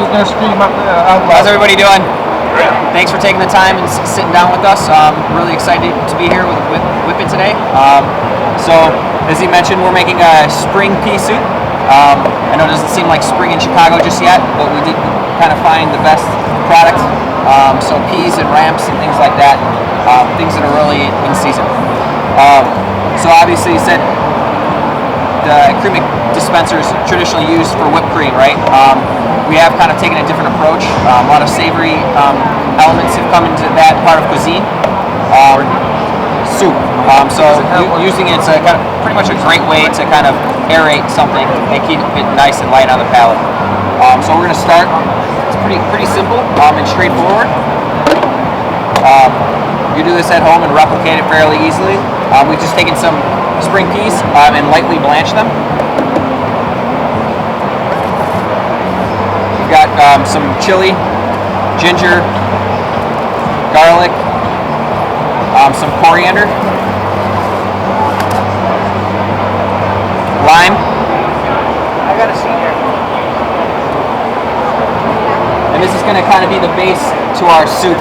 was going to scream out loud. How's everybody doing? Great. Thanks for taking the time and sitting down with us. Really excited to be here with Whip It today. So, as he mentioned, we're making a spring pea soup. I know it doesn't seem like spring in Chicago just yet, but we did kind of find the best product. So peas and ramps and things like that, things that are really in season. So obviously you said the cream dispenser is traditionally used for whipped cream, right? We have kind of taken a different approach. A lot of savory elements have come into that part of cuisine. Soup. So using it's a kind of pretty much a great way to kind of aerate something and keep it nice and light on the palate. So we're going to start. It's pretty simple and straightforward. You do this at home and replicate it fairly easily. We've just taken some spring peas and lightly blanched them. We've got some chili, ginger, garlic, some coriander, lime. I got a seat here. And this is going to kind of be the base to our soup.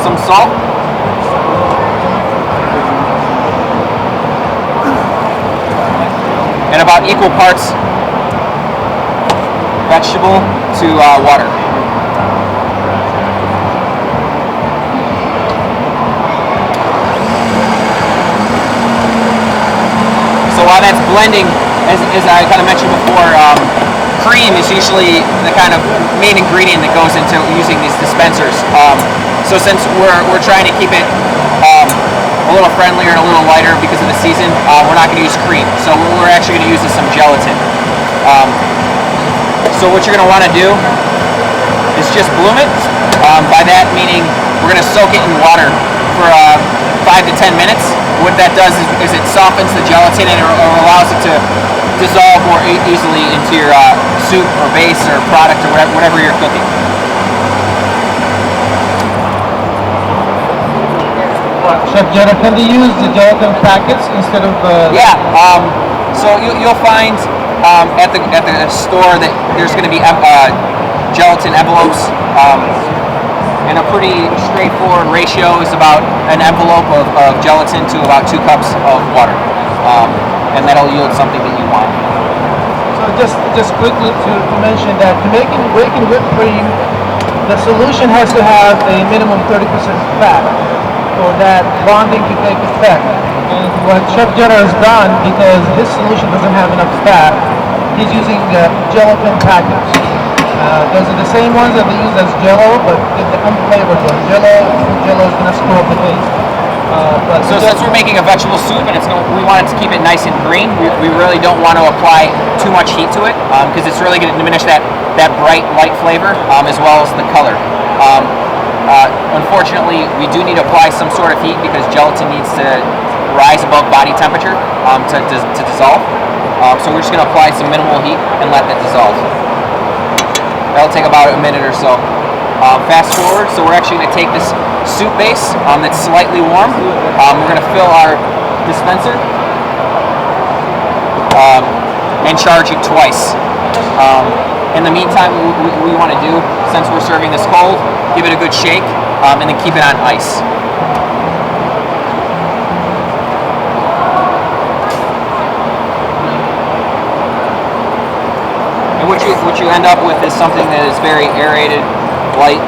Some salt. And about equal parts vegetable to water. So while that's blending, as I kind of mentioned before, cream is usually the kind of main ingredient that goes into using these dispensers. So since we're trying to keep it a little friendlier and a little lighter because of the season, we're not going to use cream. So we're actually going to use some gelatin. So what you're going to want to do is just bloom it. By that meaning we're going to soak it in water for 5 to 10 minutes. What that does is it softens the gelatin and it allows it to dissolve more easily into your soup or base or product or whatever you're cooking. Chef Jenner, can they use the gelatin packets instead of? Yeah. So you'll find at the store that there's going to be gelatin envelopes, and a pretty straightforward ratio is about an envelope of gelatin to about 2 cups of water, and that'll yield something that you want. So just quickly to mention that to making whipped cream, the solution has to have a minimum 30% fat for that bonding to take effect. And what Chef Jenner has done, because his solution doesn't have enough fat, he's using gelatin packets. Those are the same ones that they use as Jello, but the unflavored one. Jello is going to screw up the taste. So since we're making a vegetable soup and we want it to keep it nice and green, we really don't want to apply too much heat to it because it's really going to diminish that bright light flavor as well as the color. Unfortunately, we do need to apply some sort of heat because gelatin needs to rise above body temperature to dissolve. So we're just going to apply some minimal heat and let that dissolve. That'll take about a minute or so. Fast forward, so we're actually going to take this soup base that's slightly warm. We're going to fill our dispenser and charge it twice. In the meantime, what we want to do, since we're serving this cold, give it a good shake and then keep it on ice. And what you end up with is something that is very aerated, light.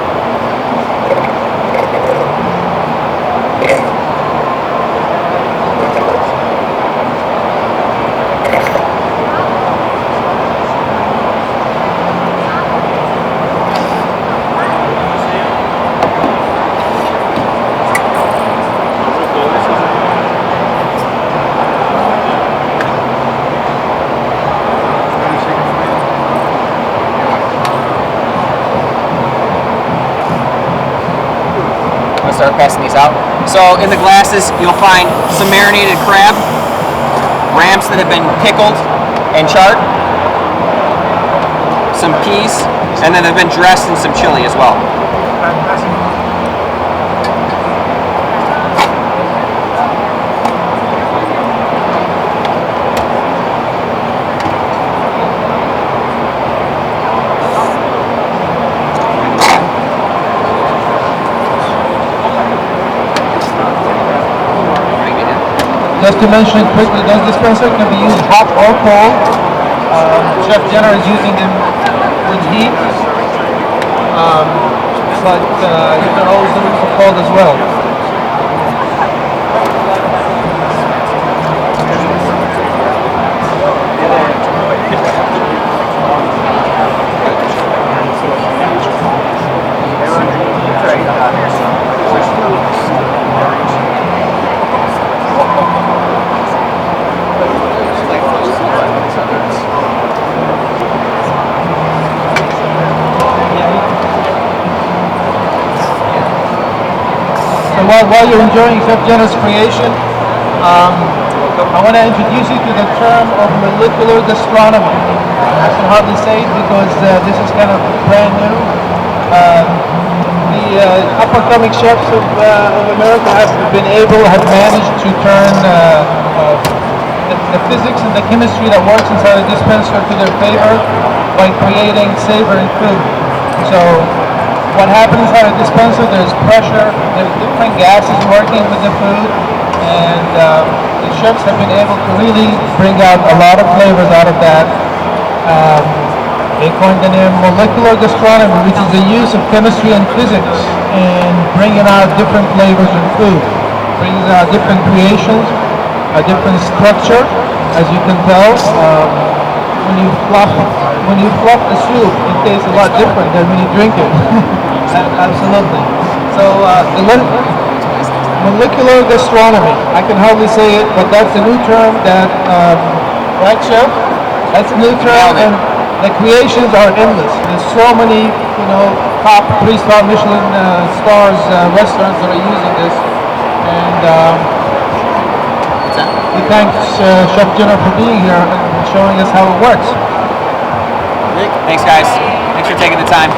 Start passing these out. So in the glasses, you'll find some marinated crab, ramps that have been pickled and charred, some peas, and then they've been dressed in some chili as well. to mention it quickly, those dispensers can be used hot or cold. Chef Jenner is using them with heat, but you can always do it for cold as well. So while you're enjoying Chef Jenner's creation, I want to introduce you to the term of molecular gastronomy. I can hardly say it because this is kind of brand new. The up-and-coming chefs of America have managed to turn the physics and the chemistry that works inside a dispenser to their favor by creating savory food. So what happens inside a dispenser, there's pressure, there's different gases working with the food, and the chefs have been able to really bring out a lot of flavors out of that. They coined the name molecular gastronomy, which is the use of chemistry and physics in bringing out different flavors in food, brings out different creations, a different structure, as you can tell. When you fluff the soup, it tastes a lot different than when you drink it. Absolutely. So molecular gastronomy. I can hardly say it, but that's a new term that, right, Chef? That's a new term, and the creations are endless. There's so many, top 3-star Michelin stars restaurants that are using this, and we thank Chef Jenner for being here and showing us how it works. Thanks, guys. Thanks for taking the time.